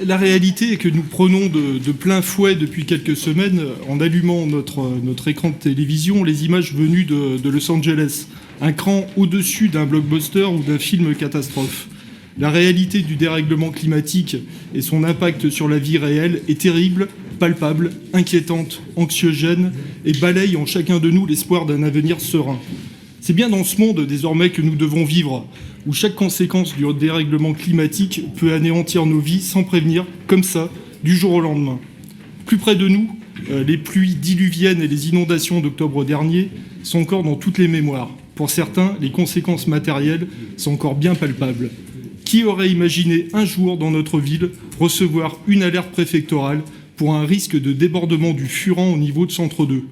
La réalité est que nous prenons de plein fouet depuis quelques semaines, en allumant notre écran de télévision, les images venues de Los Angeles, un cran au-dessus d'un blockbuster ou d'un film catastrophe. La réalité du dérèglement climatique et son impact sur la vie réelle est terrible, palpable, inquiétante, anxiogène et balaye en chacun de nous l'espoir d'un avenir serein. C'est bien dans ce monde désormais que nous devons vivre, où chaque conséquence du dérèglement climatique peut anéantir nos vies sans prévenir, comme ça, du jour au lendemain. Plus près de nous, les pluies diluviennes et les inondations d'octobre dernier sont encore dans toutes les mémoires. Pour certains, les conséquences matérielles sont encore bien palpables. Qui aurait imaginé un jour dans notre ville recevoir une alerte préfectorale pour un risque de débordement du Furan au niveau de Centre 2 ?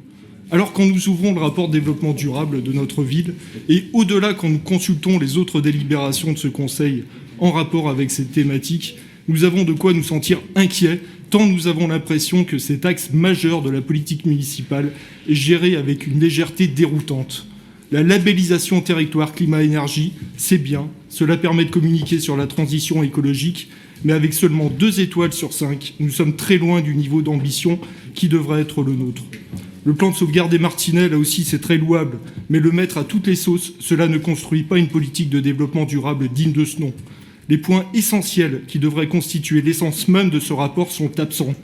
Alors quand nous ouvrons le rapport de développement durable de notre ville, et au-delà quand nous consultons les autres délibérations de ce Conseil en rapport avec cette thématique, nous avons de quoi nous sentir inquiets, tant nous avons l'impression que cet axe majeur de la politique municipale est géré avec une légèreté déroutante. La labellisation territoire climat-énergie, c'est bien, cela permet de communiquer sur la transition écologique, mais avec seulement 2 étoiles sur 5, nous sommes très loin du niveau d'ambition qui devrait être le nôtre. Le plan de sauvegarde des Martinets, là aussi, c'est très louable, mais le mettre à toutes les sauces, cela ne construit pas une politique de développement durable digne de ce nom. Les points essentiels qui devraient constituer l'essence même de ce rapport sont absents.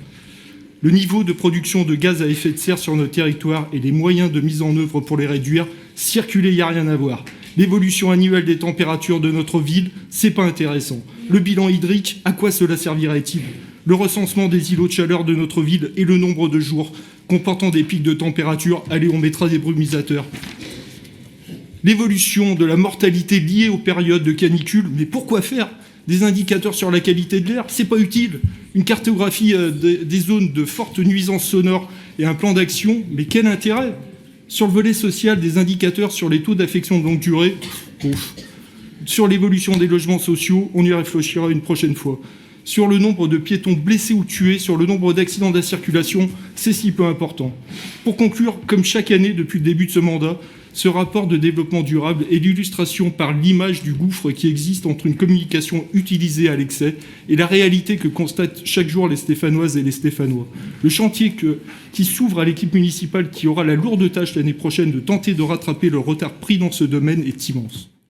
Le niveau de production de gaz à effet de serre sur notre territoire et les moyens de mise en œuvre pour les réduire, circuler, il n'y a rien à voir. L'évolution annuelle des températures de notre ville, c'est pas intéressant. Le bilan hydrique, à quoi cela servirait-il ? Le recensement des îlots de chaleur de notre ville et le nombre de jours comportant des pics de température, allez, on mettra des brumisateurs. L'évolution de la mortalité liée aux périodes de canicule, mais pourquoi faire ? Des indicateurs sur la qualité de l'air, c'est pas utile. Une cartographie des zones de forte nuisance sonore et un plan d'action, mais quel intérêt ? Sur le volet social, des indicateurs sur les taux d'affection de longue durée, ouf. Sur l'évolution des logements sociaux, on y réfléchira une prochaine fois. Sur le nombre de piétons blessés ou tués, sur le nombre d'accidents de la circulation, c'est si peu important. Pour conclure, comme chaque année depuis le début de ce mandat, ce rapport de développement durable est l'illustration par l'image du gouffre qui existe entre une communication utilisée à l'excès et la réalité que constatent chaque jour les Stéphanoises et les Stéphanois. Le chantier qui s'ouvre à l'équipe municipale qui aura la lourde tâche l'année prochaine de tenter de rattraper le retard pris dans ce domaine est immense.